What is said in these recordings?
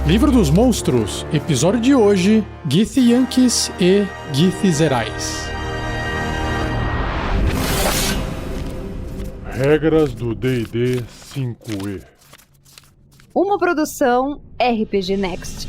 Livro dos Monstros, episódio de hoje, Githyanks e Githzerais. Regras do D&D 5e. Uma produção RPG Next.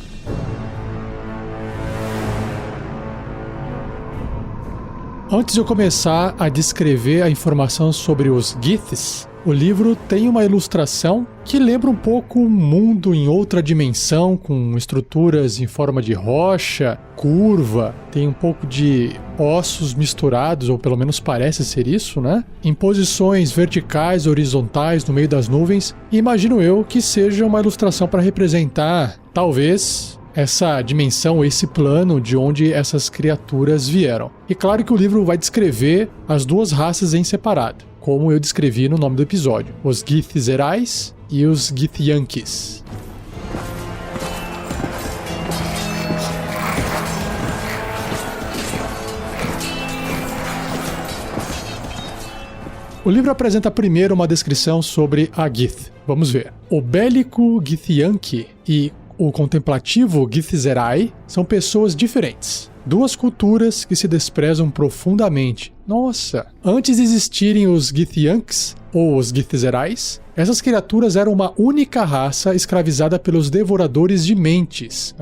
Antes de eu começar a descrever a informação sobre os Giths, o livro tem uma ilustração que lembra um pouco um mundo em outra dimensão, com estruturas em forma de rocha, curva, tem um pouco de ossos misturados, ou pelo menos parece ser isso, né? Em posições verticais, horizontais, no meio das nuvens. E imagino eu que seja uma ilustração para representar, talvez, essa dimensão, esse plano de onde essas criaturas vieram. E claro que o livro vai descrever as duas raças em separado, como eu descrevi no nome do episódio, os Githzerais e os Githyanks. O livro apresenta primeiro uma descrição sobre a Gith. Vamos ver. O bélico Githyank e o contemplativo Githzerai são pessoas diferentes. Duas culturas que se desprezam profundamente. Nossa! Antes de existirem os Githyanks, ou os Githzerais, essas criaturas eram uma única raça escravizada pelos devoradores de mentes.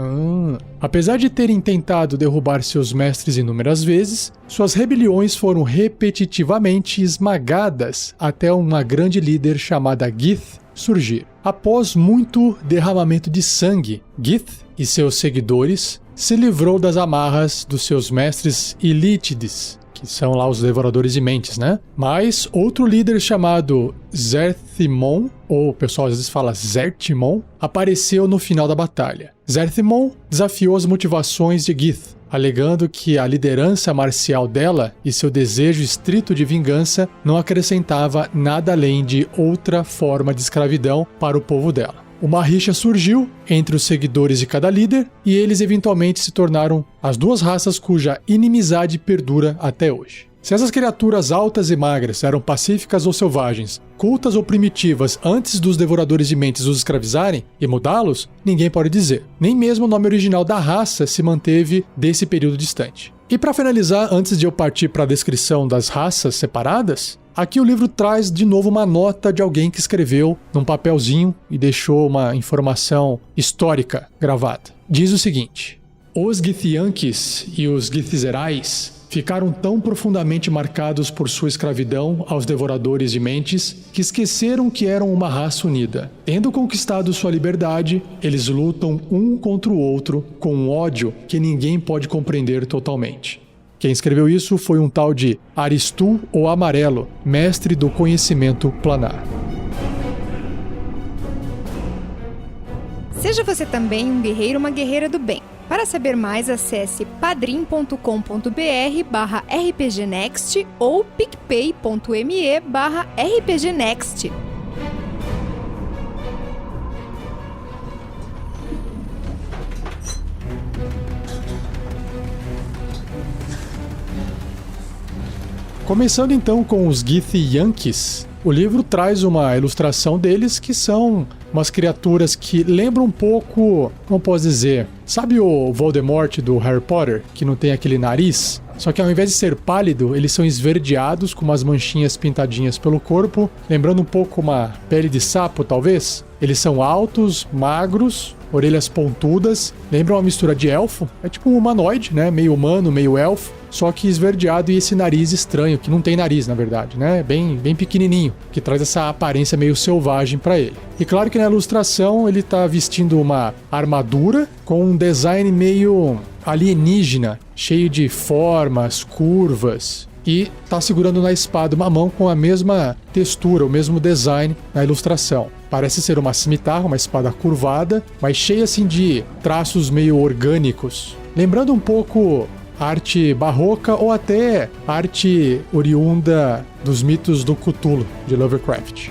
Apesar de terem tentado derrubar seus mestres inúmeras vezes, suas rebeliões foram repetitivamente esmagadas até uma grande líder chamada Gith surgir. Após muito derramamento de sangue, Gith e seus seguidores se livrou das amarras dos seus mestres Ilítides, que são lá os devoradores de mentes, né? Mas outro líder chamado Zerthimon, ou o pessoal às vezes fala Zertimon, apareceu no final da batalha. Zerthimon desafiou as motivações de Gith, alegando que a liderança marcial dela e seu desejo estrito de vingança não acrescentava nada além de outra forma de escravidão para o povo dela. Uma rixa surgiu entre os seguidores de cada líder e eles eventualmente se tornaram as duas raças cuja inimizade perdura até hoje. Se essas criaturas altas e magras eram pacíficas ou selvagens, cultas ou primitivas antes dos devoradores de mentes os escravizarem e mudá-los, ninguém pode dizer. Nem mesmo o nome original da raça se manteve desse período distante. E para finalizar, antes de eu partir para a descrição das raças separadas, aqui o livro traz de novo uma nota de alguém que escreveu num papelzinho e deixou uma informação histórica gravada. Diz o seguinte: os Githyanks e os Githzerais ficaram tão profundamente marcados por sua escravidão aos devoradores de mentes que esqueceram que eram uma raça unida. Tendo conquistado sua liberdade, eles lutam um contra o outro com um ódio que ninguém pode compreender totalmente. Quem escreveu isso foi um tal de Aristu ou Amarelo, mestre do conhecimento planar. Seja você também um guerreiro ou uma guerreira do bem. Para saber mais, acesse padrim.com.br/rpgnext ou picpay.me/rpgnext. Começando então com os Githyanks, o livro traz uma ilustração deles que são umas criaturas que lembram um pouco, como posso dizer, sabe o Voldemort do Harry Potter, que não tem aquele nariz? Só que ao invés de ser pálido, eles são esverdeados com umas manchinhas pintadinhas pelo corpo, lembrando um pouco uma pele de sapo, talvez. Eles são altos, magros, orelhas pontudas, lembram uma mistura de elfo, é tipo um humanoide, né? Meio humano, meio elfo, só que esverdeado e esse nariz estranho, que não tem nariz na verdade, né? Bem pequenininho, que traz essa aparência meio selvagem para ele. E claro que na ilustração ele tá vestindo uma armadura com um design meio alienígena, cheio de formas, curvas, e tá segurando na espada uma mão com a mesma textura, o mesmo design na ilustração. Parece ser uma cimitarra, uma espada curvada, mas cheia assim de traços meio orgânicos, lembrando um pouco arte barroca ou até arte oriunda dos mitos do Cthulhu, de Lovecraft.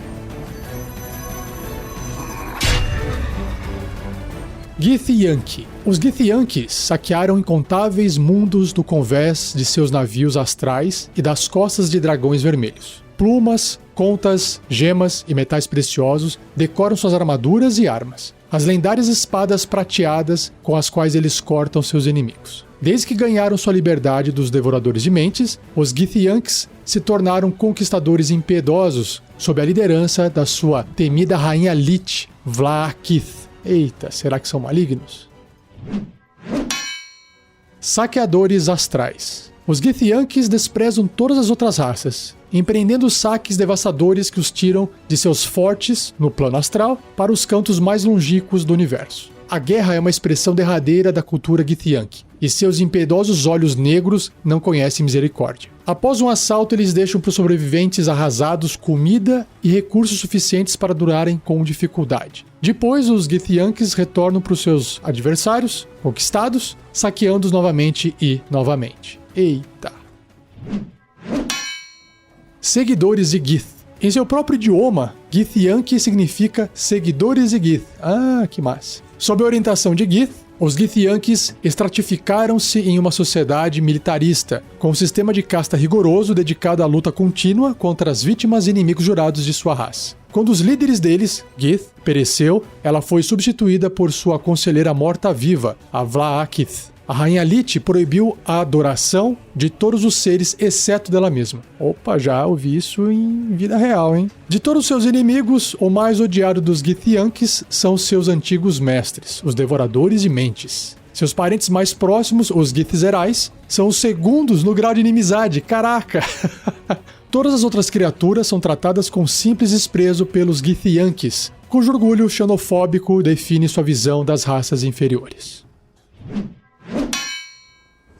Githyank. Os Githyanks saquearam incontáveis mundos do convés de seus navios astrais e das costas de dragões vermelhos. Plumas, contas, gemas e metais preciosos decoram suas armaduras e armas. as lendárias espadas prateadas com as quais eles cortam seus inimigos. Desde que ganharam sua liberdade dos Devoradores de Mentes, os Githyanks se tornaram conquistadores impiedosos sob a liderança da sua temida rainha Lich, Vlaakith. Eita, será que são malignos? Saqueadores astrais. Os Githyanks desprezam todas as outras raças, empreendendo saques devastadores que os tiram de seus fortes, no plano astral, para os cantos mais longínquos do universo. A guerra é uma expressão derradeira da cultura Githyank, e seus impiedosos olhos negros não conhecem misericórdia. Após um assalto, eles deixam para os sobreviventes arrasados comida e recursos suficientes para durarem com dificuldade. Depois, os Githyanks retornam para os seus adversários, conquistados, saqueando-os novamente e novamente. Eita! Seguidores de Gith. Em seu próprio idioma, Githyank significa seguidores de Gith. Ah, que massa! Sob a orientação de Gith, os Githyanks estratificaram-se em uma sociedade militarista, com um sistema de casta rigoroso dedicado à luta contínua contra as vítimas e inimigos jurados de sua raça. Quando os líderes deles, Gith, pereceu, ela foi substituída por sua conselheira morta-viva, a Vlaakith. A rainha Lich proibiu a adoração de todos os seres, exceto dela mesma. Opa, já ouvi isso em vida real, hein? De todos os seus inimigos, o mais odiado dos Githyanks são seus antigos mestres, os Devoradores de Mentes. Seus parentes mais próximos, os Githzerais, são os segundos no grau de inimizade. Caraca! Todas as outras criaturas são tratadas com simples desprezo pelos Githyanks, cujo orgulho xenofóbico define sua visão das raças inferiores.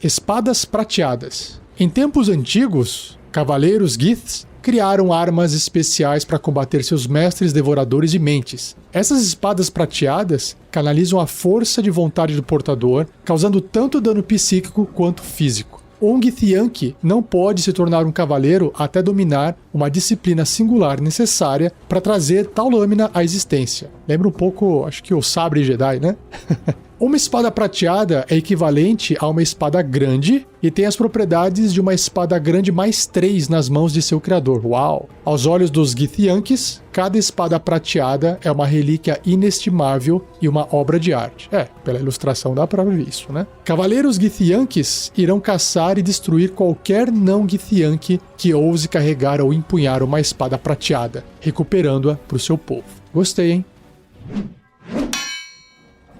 Espadas prateadas. Em tempos antigos, cavaleiros Giths criaram armas especiais para combater seus mestres devoradores de mentes. Essas espadas prateadas canalizam a força de vontade do portador, causando tanto dano psíquico quanto físico. Um Githyank não pode se tornar um cavaleiro até dominar uma disciplina singular necessária para trazer tal lâmina à existência. Lembra um pouco, acho que o sabre Jedi, né? Uma espada prateada é equivalente a uma espada grande e tem as propriedades de uma espada grande mais 3 nas mãos de seu criador. Uau! Aos olhos dos Githyanks, cada espada prateada é uma relíquia inestimável e uma obra de arte. Pela ilustração dá pra ver isso, né? Cavaleiros Githyanks irão caçar e destruir qualquer não Githyank que ouse carregar ou empunhar uma espada prateada, recuperando-a pro seu povo. Gostei, hein?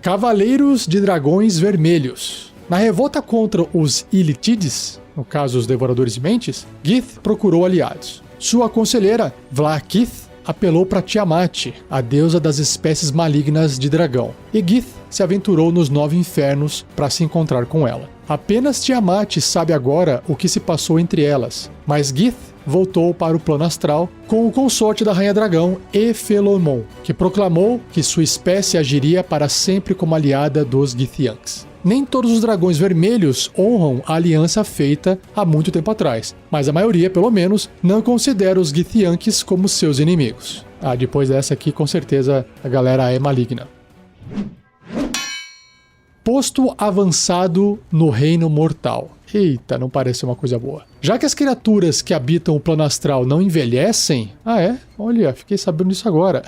Cavaleiros de Dragões Vermelhos. Na revolta contra os Illithids, no caso os Devoradores de Mentes, Gith procurou aliados. Sua conselheira, Vlaakith, apelou para Tiamat, a deusa das espécies malignas de dragão, e Gith se aventurou nos 9 infernos para se encontrar com ela. Apenas Tiamat sabe agora o que se passou entre elas, mas Gith voltou para o plano astral com o consorte da Rainha Dragão, Efelomon, que proclamou que sua espécie agiria para sempre como aliada dos Githyanks. Nem todos os dragões vermelhos honram a aliança feita há muito tempo atrás, mas a maioria, pelo menos, não considera os Githyanks como seus inimigos. Depois dessa aqui, com certeza, a galera é maligna. Posto avançado no reino mortal. Eita, não parece uma coisa boa. Já que as criaturas que habitam o plano astral não envelhecem... Olha, fiquei sabendo disso agora.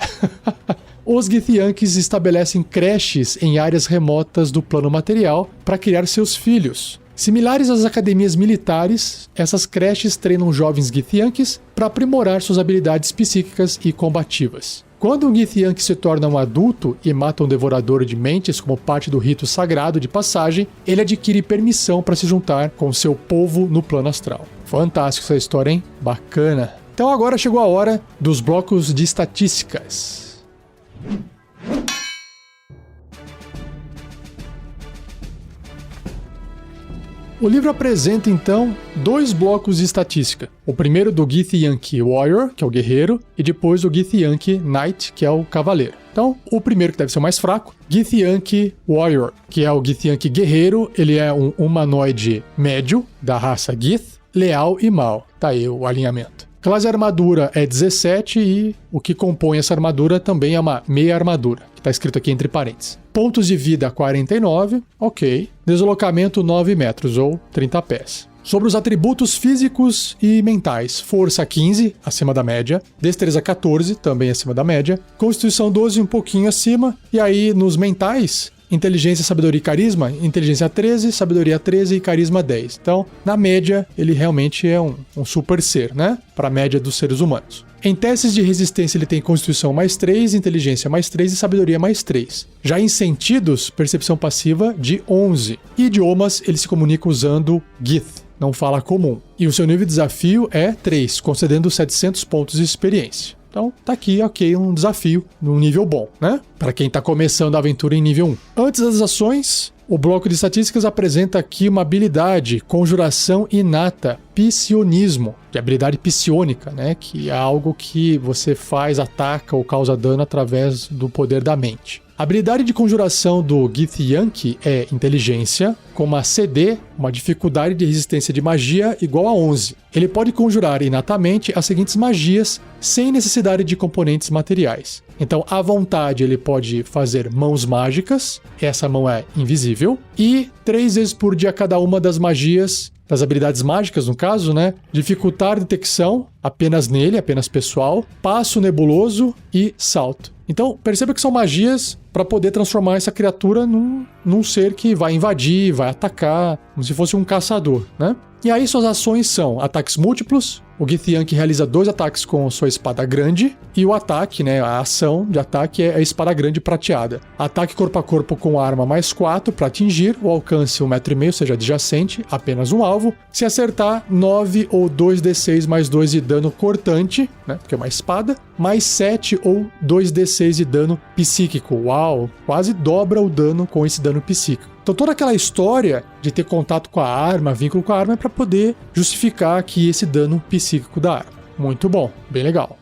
Os Githyanks estabelecem creches em áreas remotas do plano material para criar seus filhos. Similares às academias militares, essas creches treinam jovens Githyanks para aprimorar suas habilidades psíquicas e combativas. Quando um Githyank se torna um adulto e mata um devorador de mentes como parte do rito sagrado de passagem, ele adquire permissão para se juntar com seu povo no plano astral. Fantástico essa história, hein? Bacana. Então agora chegou a hora dos blocos de estatísticas. O livro apresenta, então, 2 blocos de estatística. O primeiro do Githyank Warrior, que é o guerreiro, e depois do Githyank Knight, que é o cavaleiro. Então, o primeiro, que deve ser o mais fraco, Githyank Warrior, que é o Githyank guerreiro, ele é um humanoide médio, da raça Gith, leal e mau. Tá aí o alinhamento. Classe armadura é 17 e o que compõe essa armadura também é uma meia armadura, que está escrito aqui entre parênteses. Pontos de vida 49, ok. Deslocamento 9 metros ou 30 pés. Sobre os atributos físicos e mentais, força 15, acima da média, destreza 14, também acima da média, constituição 12, um pouquinho acima, e aí nos mentais, inteligência, sabedoria e carisma, inteligência 13, sabedoria 13 e carisma 10. Então, na média, ele realmente é um super ser, né? Para a média dos seres humanos. Em testes de resistência, ele tem constituição mais 3, inteligência mais 3 e sabedoria mais 3. Já em sentidos, percepção passiva de 11. E idiomas, ele se comunica usando Gith, não fala comum. E o seu nível de desafio é 3, concedendo 700 pontos de experiência. Então, tá aqui, ok, um desafio num nível bom, né? Para quem tá começando a aventura em nível 1. Antes das ações, o bloco de estatísticas apresenta aqui uma habilidade, conjuração inata, psionismo, de habilidade psiônica, né? Que é algo que você faz, ataca ou causa dano através do poder da mente. A habilidade de conjuração do Githyanki é inteligência, com uma CD, uma dificuldade de resistência de magia igual a 11. Ele pode conjurar inatamente as seguintes magias sem necessidade de componentes materiais. Então, à vontade, ele pode fazer mãos mágicas, essa mão é invisível, e 3 vezes por dia cada uma das magias, das habilidades mágicas no caso, né? Dificultar detecção, apenas nele, apenas pessoal, passo nebuloso e salto. Então, perceba que são magias para poder transformar essa criatura num ser que vai invadir, vai atacar, como se fosse um caçador, né? E aí suas ações são ataques múltiplos, o Githyanki realiza 2 ataques com sua espada grande, e o ataque, né, a ação de ataque é a espada grande prateada. Ataque corpo a corpo com arma mais 4 para atingir, o alcance 1,5 m, ou seja, adjacente, apenas um alvo. Se acertar, 9 ou 2d6 mais 2 de dano cortante, né, porque é uma espada, mais 7 ou 2d6 de dano psíquico. Uau, quase dobra o dano com esse dano psíquico. Então toda aquela história de ter contato com a arma, vínculo com a arma, é para poder justificar aqui esse dano psíquico da arma. Muito bom, bem legal.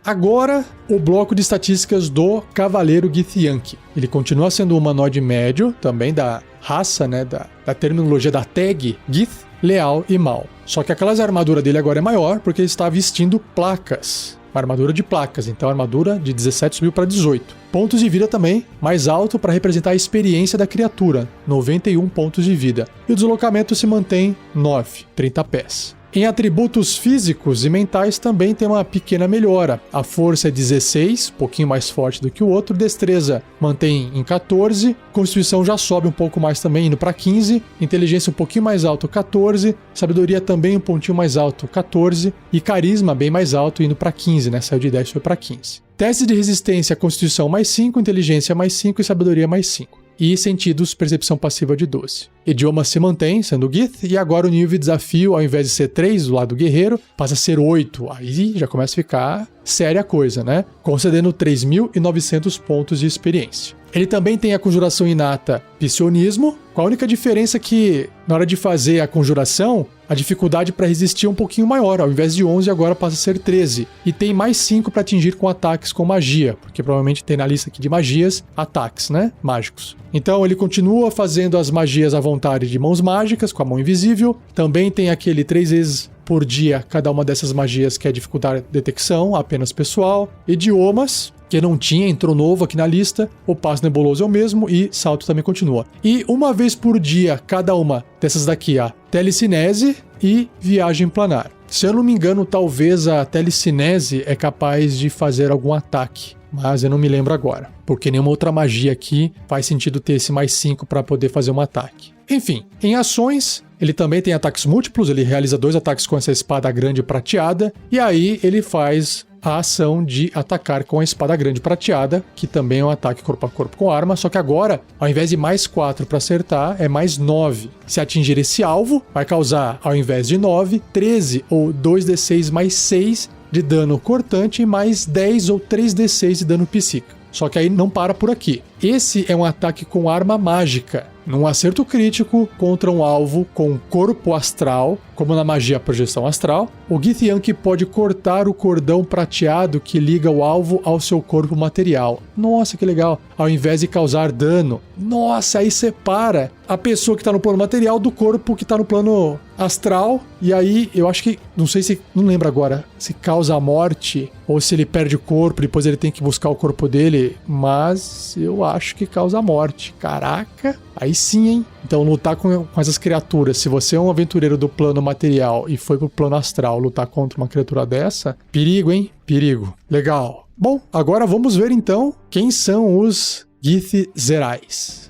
Agora, o bloco de estatísticas do Cavaleiro Githyanki. Ele continua sendo um humanoide médio, também da raça, né, da terminologia da tag Gith, leal e mal. Só que a classe de armadura dele agora é maior porque ele está vestindo placas. Uma armadura de placas, então armadura de 17 subiu para 18. Pontos de vida também, mais alto para representar a experiência da criatura, 91 pontos de vida. E o deslocamento se mantém 9, 30 pés. Em atributos físicos e mentais também tem uma pequena melhora. A força é 16, um pouquinho mais forte do que o outro. Destreza mantém em 14. Constituição já sobe um pouco mais também, indo para 15. Inteligência um pouquinho mais alto, 14. Sabedoria também um pontinho mais alto, 14. E carisma bem mais alto, indo para 15, né? Saiu de 10 e foi para 15. Teste de resistência, Constituição mais 5, Inteligência mais 5 e Sabedoria mais 5. E sentidos, percepção passiva de 12. Idioma se mantém, sendo Gith, e agora o nível de desafio, ao invés de ser 3 do lado do guerreiro, passa a ser 8. Aí já começa a ficar séria a coisa, né? Concedendo 3.900 pontos de experiência. Ele também tem a conjuração inata Psionismo, com a única diferença que, na hora de fazer a conjuração, a dificuldade para resistir é um pouquinho maior. Ao invés de 11, agora passa a ser 13. E tem mais 5 para atingir com ataques com magia, porque provavelmente tem na lista aqui de magias, ataques, né? Mágicos. Então ele continua fazendo as magias à vontade de mãos mágicas, com a mão invisível. Também tem aquele 3 vezes por dia cada uma dessas magias que é dificuldade de detecção, apenas pessoal. Idiomas, que não tinha, entrou novo aqui na lista. O passo nebuloso é o mesmo e salto também continua. E uma vez por dia, cada uma dessas daqui, a telecinese e viagem planar. Se eu não me engano, talvez a telecinese é capaz de fazer algum ataque, mas eu não me lembro agora, porque nenhuma outra magia aqui faz sentido ter esse mais 5 para poder fazer um ataque. Enfim, em ações, ele também tem ataques múltiplos, ele realiza 2 ataques com essa espada grande prateada, e aí ele faz a ação de atacar com a espada grande prateada, que também é um ataque corpo a corpo com arma, só que agora, ao invés de mais 4 para acertar, é mais 9. Se atingir esse alvo, vai causar, ao invés de 9, 13 ou 2d6 mais 6 de dano cortante e mais 10 ou 3d6 de dano psíquico. Só que aí não para por aqui. Esse é um ataque com arma mágica. Num acerto crítico contra um alvo com corpo astral, como na magia projeção astral, o Githyanki pode cortar o cordão prateado que liga o alvo ao seu corpo material. Nossa, que legal! Ao invés de causar dano. Nossa, aí separa a pessoa que tá no plano material do corpo que tá no plano astral. E aí, eu acho que, não lembro agora, se causa a morte ou se ele perde o corpo, depois ele tem que buscar o corpo dele, mas eu acho que causa a morte. Caraca, aí sim, hein? Então, lutar com essas criaturas, se você é um aventureiro do plano material e foi pro plano astral lutar contra uma criatura dessa, perigo, hein? Perigo. Legal. Bom, agora vamos ver então quem são os Githzerais.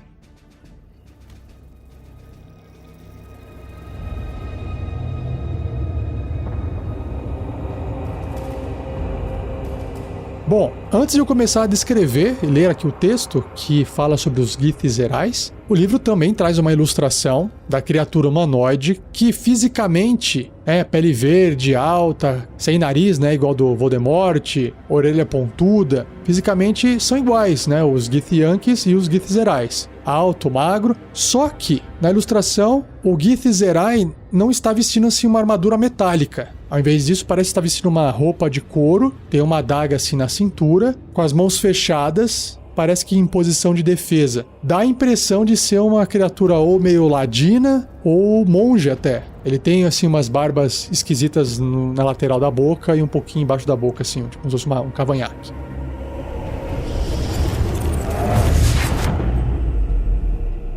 Bom, antes de eu começar a descrever e ler aqui o texto que fala sobre os Githzerais, o livro também traz uma ilustração da criatura humanoide que fisicamente é pele verde, alta, sem nariz, né, igual do Voldemort, orelha pontuda. Fisicamente são iguais, né, os Githyanks e os Githzerais. Alto, magro, só que na ilustração o Githzerai não está vestindo assim uma armadura metálica. Ao invés disso, parece estar vestindo uma roupa de couro, tem uma adaga assim na cintura, com as mãos fechadas, parece que em posição de defesa. Dá a impressão de ser uma criatura ou meio ladina ou monge até. Ele tem assim umas barbas esquisitas na lateral da boca e um pouquinho embaixo da boca, assim, tipo como se fosse um cavanhaque.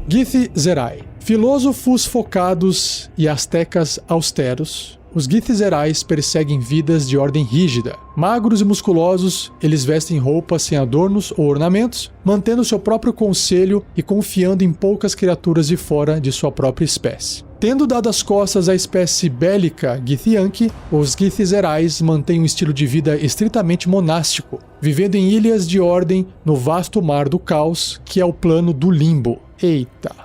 Githzerai. Filósofos focados e astecas austeros, os Githzerais perseguem vidas de ordem rígida. Magros e musculosos, eles vestem roupas sem adornos ou ornamentos, mantendo seu próprio conselho e confiando em poucas criaturas de fora de sua própria espécie. Tendo dado as costas à espécie bélica Githyank, os Githzerais mantêm um estilo de vida estritamente monástico, vivendo em ilhas de ordem no vasto mar do caos, que é o plano do limbo. Eita!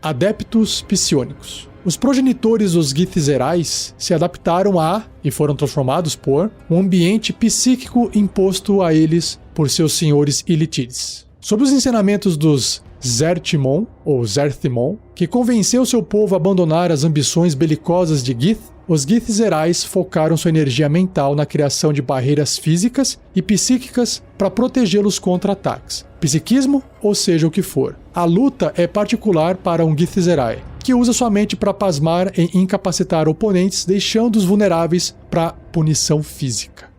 Adeptos psionicos. Os progenitores dos Githzerais se adaptaram a, e foram transformados por, um ambiente psíquico imposto a eles por seus senhores Illithids. Sob os ensinamentos dos Zertimon, ou Zerthimon, que convenceu seu povo a abandonar as ambições belicosas de Gith, os Githzerais focaram sua energia mental na criação de barreiras físicas e psíquicas para protegê-los contra ataques. Psiquismo, ou seja o que for. A luta é particular para um Githzerai, que usa sua mente para pasmar e incapacitar oponentes, deixando-os vulneráveis para punição física.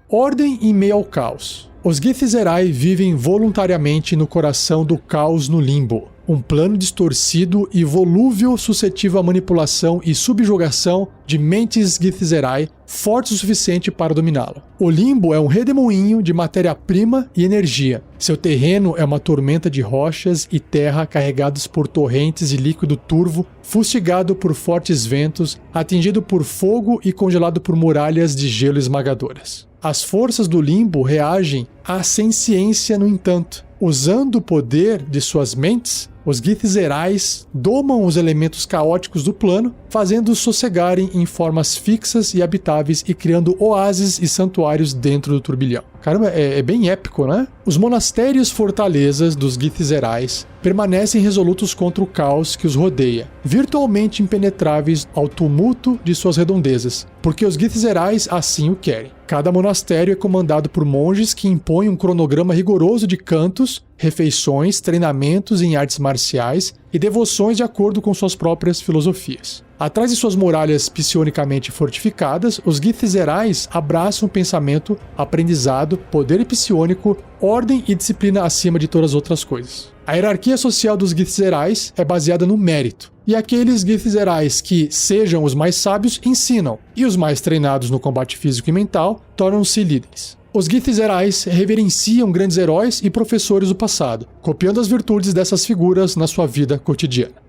Ordem em meio ao caos. Os Githzerai vivem voluntariamente no coração do caos no limbo, um plano distorcido e volúvel suscetível à manipulação e subjugação de mentes Githzerai fortes o suficiente para dominá-lo. O limbo é um redemoinho de matéria-prima e energia. Seu terreno é uma tormenta de rochas e terra carregados por torrentes de líquido turvo, fustigado por fortes ventos, atingido por fogo e congelado por muralhas de gelo esmagadoras. As forças do limbo reagem à senciência, no entanto. Usando o poder de suas mentes, os Githzerais domam os elementos caóticos do plano, fazendo-os sossegarem em formas fixas e habitáveis e criando oásis e santuários dentro do turbilhão. Caramba, é bem épico, né? Os monastérios fortalezas dos Githzerais permanecem resolutos contra o caos que os rodeia, virtualmente impenetráveis ao tumulto de suas redondezas, porque os Githzerais assim o querem. Cada monastério é comandado por monges que impõem um cronograma rigoroso de cantos, refeições, treinamentos em artes marciais e devoções de acordo com suas próprias filosofias. Atrás de suas muralhas psionicamente fortificadas, os Githzerais abraçam o pensamento, aprendizado, poder psionico, ordem e disciplina acima de todas as outras coisas. A hierarquia social dos Githzerais é baseada no mérito, e aqueles Githzerais que sejam os mais sábios ensinam, e os mais treinados no combate físico e mental tornam-se líderes. Os Githzerais reverenciam grandes heróis e professores do passado, copiando as virtudes dessas figuras na sua vida cotidiana.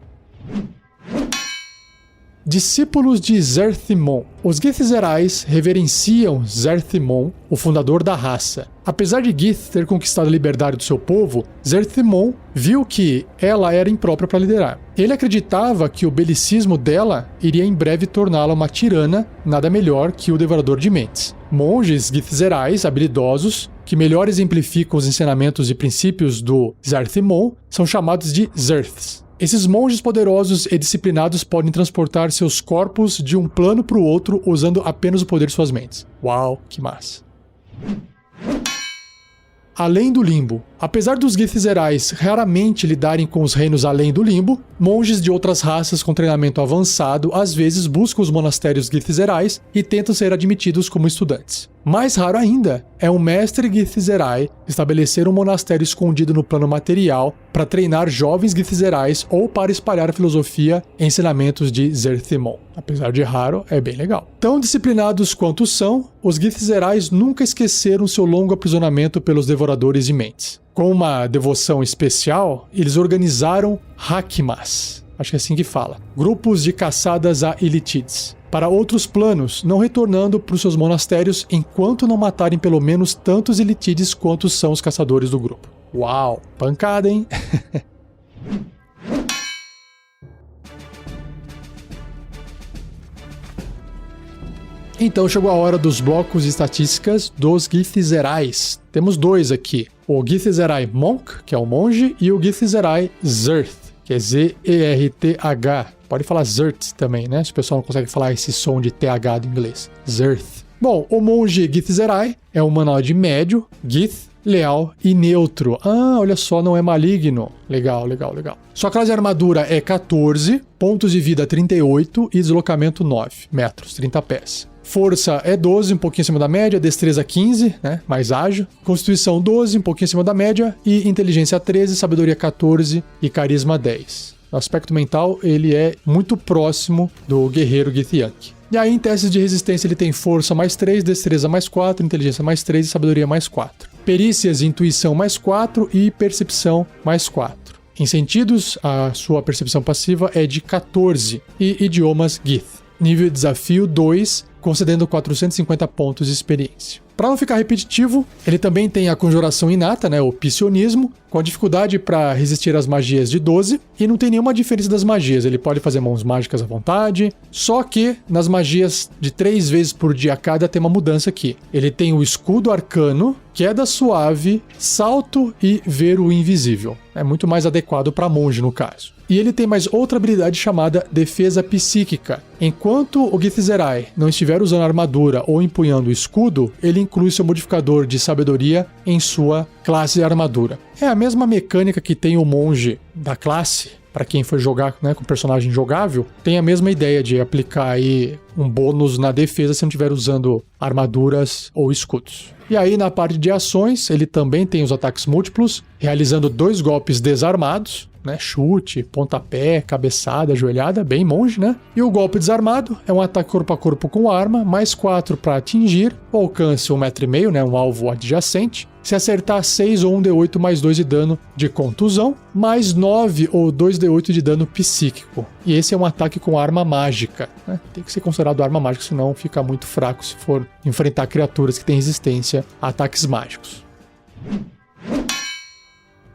Discípulos de Zerthimon. Os Githzerais reverenciam Zerthimon, o fundador da raça. Apesar de Gith ter conquistado a liberdade do seu povo, Zerthimon viu que ela era imprópria para liderar. Ele acreditava que o belicismo dela iria em breve torná-la uma tirana, nada melhor que o devorador de mentes. Monges Githzerais habilidosos, que melhor exemplificam os ensinamentos e princípios do Zerthimon, são chamados de Zerths. Esses monges poderosos e disciplinados podem transportar seus corpos de um plano para o outro usando apenas o poder de suas mentes. Uau, que massa! Além do Limbo. Apesar dos Githzerais raramente lidarem com os reinos além do Limbo, monges de outras raças com treinamento avançado às vezes buscam os monastérios Githzerais e tentam ser admitidos como estudantes. Mais raro ainda é um mestre Githzerai estabelecer um monastério escondido no plano material para treinar jovens Githzerais ou para espalhar a filosofia e ensinamentos de Zerthimon. Apesar de raro, é bem legal. Tão disciplinados quanto são, os Githzerais nunca esqueceram seu longo aprisionamento pelos devoradores de mentes. Com uma devoção especial, eles organizaram Hakmas, acho que é assim que fala, grupos de caçadas a Ilítides, para outros planos, não retornando para os seus monastérios enquanto não matarem pelo menos tantos Ilítides quanto são os caçadores do grupo. Uau, pancada, hein? Então chegou a hora dos blocos de estatísticas dos Githzerais. Temos 2 aqui. O Githzerai Monk, que é o monge, e o Githzerai Zerth, que é Z-E-R-T-H. Pode falar Zerth também, né? Se o pessoal não consegue falar esse som de TH do inglês. Zerth. Bom, o monge Githzerai é um humanoide médio, Gith, leal e neutro. Ah, olha só, não é maligno. Legal, legal, legal. Sua classe de armadura é 14, pontos de vida 38 e deslocamento 9 metros, 30 pés. Força é 12, um pouquinho acima da média, destreza 15, né, mais ágil. Constituição 12, um pouquinho acima da média, e inteligência 13, sabedoria 14 e carisma 10. No aspecto mental, ele é muito próximo do guerreiro Githyanki. E aí, em testes de resistência, ele tem força mais 3, destreza mais 4, inteligência mais 3 e sabedoria mais 4. Perícias, intuição mais 4 e percepção mais 4. Em sentidos, a sua percepção passiva é de 14 e idiomas Gith. Nível de desafio 2, concedendo 450 pontos de experiência. Para não ficar repetitivo, ele também tem a conjuração inata, né, o psionismo, com a dificuldade para resistir às magias de 12, e não tem nenhuma diferença das magias, ele pode fazer mãos mágicas à vontade, só que nas magias de 3 vezes por dia cada tem uma mudança aqui. Ele tem o escudo arcano, queda suave, salto e ver o invisível. É muito mais adequado para monge no caso. E ele tem mais outra habilidade chamada defesa psíquica. Enquanto o Githzerai não estiver usando armadura ou empunhando o escudo, ele inclui seu modificador de sabedoria em sua classe de armadura. É a mesma mecânica que tem o monge da classe, para quem for jogar, né, com personagem jogável, tem a mesma ideia de aplicar aí um bônus na defesa se não estiver usando armaduras ou escudos. E aí na parte de ações, ele também tem os ataques múltiplos, realizando 2 golpes desarmados, né, chute, pontapé, cabeçada, joelhada, bem monge, né? E o golpe desarmado é um ataque corpo a corpo com arma, mais 4 para atingir, o alcance 1,5 m, né, um alvo adjacente. Se acertar 6 ou 1d8 mais 2 de dano de contusão, mais 9 ou 2d8 de dano psíquico. E esse é um ataque com arma mágica, né? Tem que ser considerado arma mágica, senão fica muito fraco se for enfrentar criaturas que têm resistência a ataques mágicos.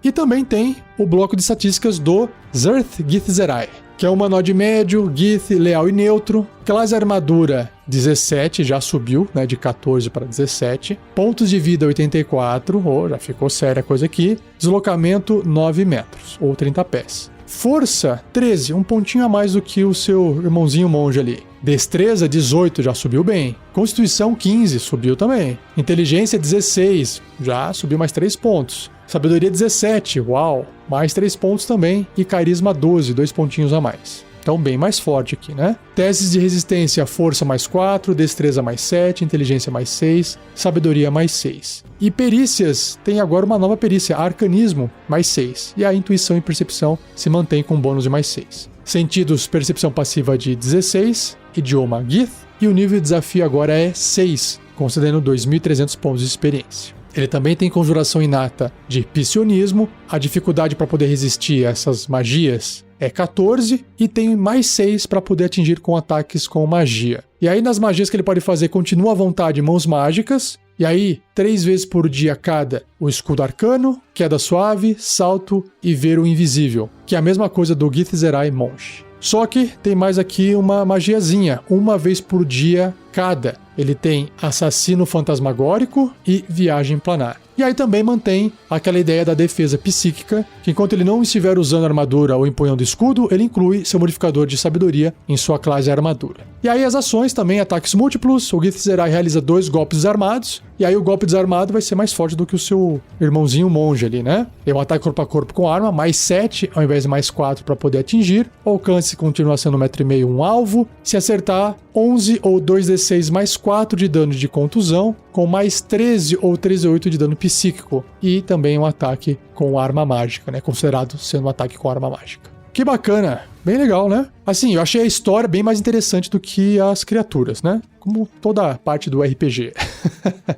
E também tem o bloco de estatísticas do Zerth Githzerai, que é um humanoide médio, Gith, leal e neutro. Classe armadura 17, já subiu, né, de 14 para 17. Pontos de vida 84, já ficou séria a coisa aqui. Deslocamento 9 metros, ou 30 pés. Força 13, um pontinho a mais do que o seu irmãozinho monge ali. Destreza 18, já subiu bem. Constituição 15, subiu também. Inteligência 16, já subiu mais 3 pontos. Sabedoria 17, uau, mais 3 pontos também. E carisma 12, 2 pontinhos a mais. Então bem mais forte aqui, né? Testes de resistência, força mais 4, destreza mais 7, inteligência mais 6, sabedoria mais 6. E perícias, tem agora uma nova perícia, arcanismo mais 6. E a intuição e percepção se mantém com bônus de mais 6. Sentidos, percepção passiva de 16, idioma Gith. E o nível de desafio agora é 6, concedendo 2.300 pontos de experiência. Ele também tem conjuração inata de psionismo, a dificuldade para poder resistir a essas magias é 14 e tem mais 6 para poder atingir com ataques com magia. E aí nas magias que ele pode fazer, continua à vontade mãos mágicas, e aí 3 vezes por dia cada o escudo arcano, queda suave, salto e ver o invisível, que é a mesma coisa do Githzerai monge. Só que tem mais aqui uma magiazinha, 1 vez por dia cada. Ele tem assassino fantasmagórico e viagem planar. E E aí também mantém aquela ideia da defesa psíquica, que enquanto ele não estiver usando armadura ou empunhando escudo, ele inclui seu modificador de sabedoria em sua classe armadura. E aí as ações também, ataques múltiplos, o Gith Zerai realiza 2 golpes desarmados, e aí o golpe desarmado vai ser mais forte do que o seu irmãozinho monge ali, né? É um ataque corpo a corpo com arma, mais 7 ao invés de mais 4 para poder atingir. O alcance continua sendo 1,5 m um alvo. Se acertar, 11 ou 2d6 mais 4 de dano de contusão, com mais 13 ou 13,8 de dano psíquico. E também um ataque com arma mágica, né? Considerado sendo um ataque com arma mágica. Que bacana, bem legal, né? Assim, eu achei a história bem mais interessante do que as criaturas, né? Como toda parte do RPG.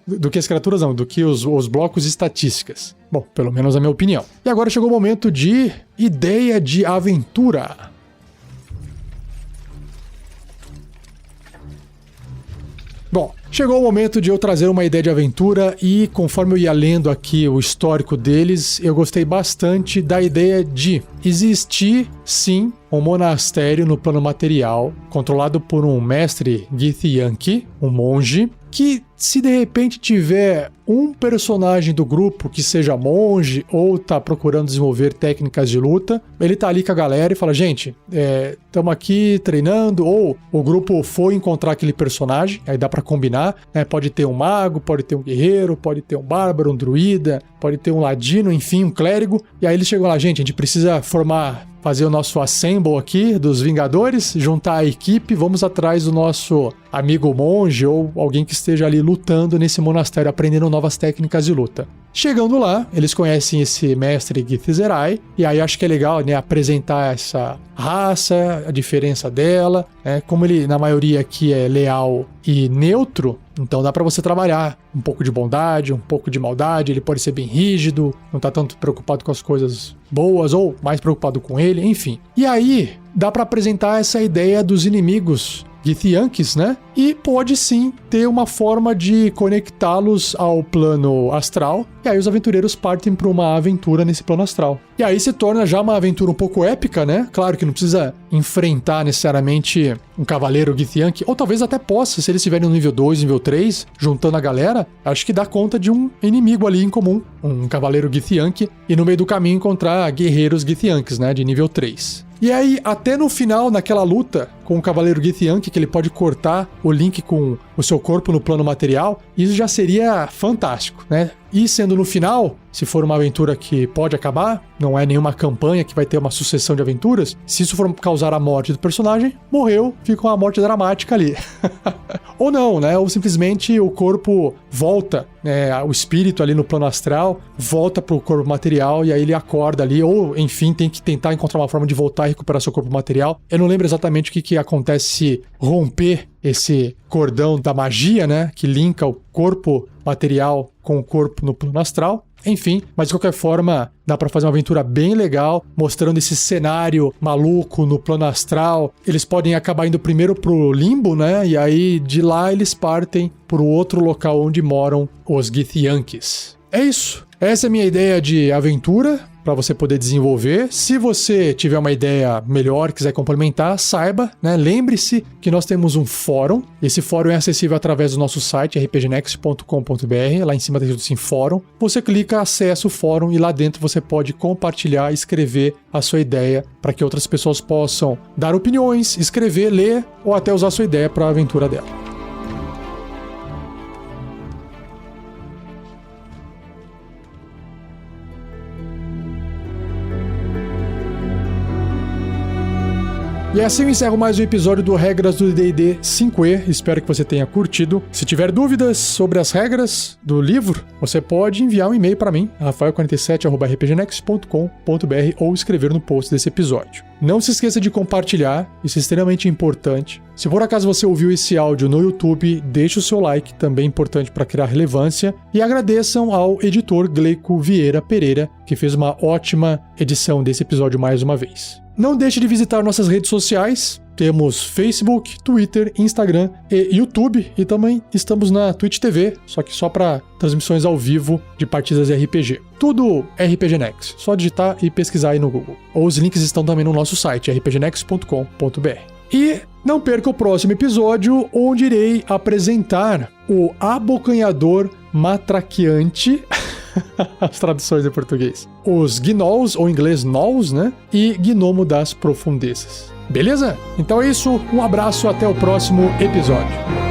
Do que as criaturas não, do que os blocos e estatísticas. Bom, pelo menos a minha opinião. E agora chegou o momento de ideia de aventura. Bom, chegou o momento de eu trazer uma ideia de aventura e, conforme eu ia lendo aqui o histórico deles, eu gostei bastante da ideia de existir, sim, um monastério no plano material, controlado por um mestre Githyanki, um monge, que se de repente tiver um personagem do grupo que seja monge ou tá procurando desenvolver técnicas de luta, ele tá ali com a galera e fala, gente, estamos aqui treinando, ou o grupo foi encontrar aquele personagem, aí dá pra combinar, né? Pode ter um mago, pode ter um guerreiro, pode ter um bárbaro, um druida, pode ter um ladino, enfim, um clérigo, e aí eles chegam lá, gente, a gente precisa fazer o nosso assemble aqui dos Vingadores, juntar a equipe, vamos atrás do nosso amigo monge ou alguém que esteja ali lutando nesse monastério, aprendendo novas técnicas de luta. Chegando lá, eles conhecem esse mestre Gith Zerai, e aí acho que é legal, né, apresentar essa raça, a diferença dela, né, como ele na maioria aqui é leal e neutro, então dá pra você trabalhar um pouco de bondade, um pouco de maldade, ele pode ser bem rígido, não tá tanto preocupado com as coisas boas ou mais preocupado com ele, enfim. E aí dá pra apresentar essa ideia dos inimigos Githyankis, né? E pode sim ter uma forma de conectá-los ao plano astral, e aí os aventureiros partem para uma aventura nesse plano astral. E aí se torna já uma aventura um pouco épica, né? Claro que não precisa enfrentar necessariamente um cavaleiro Githyanki, ou talvez até possa, se eles estiverem no nível 2, nível 3, juntando a galera, acho que dá conta de um inimigo ali em comum, um cavaleiro Githyanki, e no meio do caminho encontrar guerreiros Githyankis, né? De nível 3. E aí, até no final, naquela luta com o Cavaleiro Githyanki, que ele pode cortar o link com o seu corpo no plano material, isso já seria fantástico, né? E sendo no final, se for uma aventura que pode acabar, não é nenhuma campanha que vai ter uma sucessão de aventuras, se isso for causar a morte do personagem, morreu, fica uma morte dramática ali. Ou não, né? Ou simplesmente o corpo volta, o espírito ali no plano astral, volta pro corpo material e aí ele acorda ali, ou enfim, tem que tentar encontrar uma forma de voltar e recuperar seu corpo material. Eu não lembro exatamente o que acontece se romper esse cordão da magia, né? Que linka o corpo material com o corpo no plano astral. Enfim, mas de qualquer forma, dá pra fazer uma aventura bem legal, mostrando esse cenário maluco no plano astral. Eles podem acabar indo primeiro pro limbo, né? E aí de lá eles partem pro outro local onde moram os Githyankis. É isso. Essa é a minha ideia de aventura para você poder desenvolver. Se você tiver uma ideia melhor, quiser complementar, saiba, né? Lembre-se que nós temos um fórum. Esse fórum é acessível através do nosso site rpgnext.com.br. Lá em cima tem tudo assim, fórum. Você clica, acessa o fórum e lá dentro você pode compartilhar, escrever a sua ideia para que outras pessoas possam dar opiniões, escrever, ler ou até usar a sua ideia para a aventura dela. E assim eu encerro mais um episódio do Regras do D&D 5e. Espero que você tenha curtido. Se tiver dúvidas sobre as regras do livro, você pode enviar um e-mail para mim, rafael47@rpgnext.com.br, ou escrever no post desse episódio. Não se esqueça de compartilhar, isso é extremamente importante. Se por acaso você ouviu esse áudio no YouTube, deixe o seu like, também importante para criar relevância. E agradeçam ao editor Gleico Vieira Pereira, que fez uma ótima edição desse episódio mais uma vez. Não deixe de visitar nossas redes sociais. Temos Facebook, Twitter, Instagram e YouTube. E também estamos na Twitch TV, só que só para transmissões ao vivo de partidas de RPG. Tudo RPG Next. Só digitar e pesquisar aí no Google. Ou os links estão também no nosso site, rpgnext.com.br. E não perca o próximo episódio, onde irei apresentar o abocanhador matraqueante as traduções em português. Os gnolls, ou em inglês gnolls, né? E gnomo das profundezas. Beleza? Então é isso, um abraço, até o próximo episódio.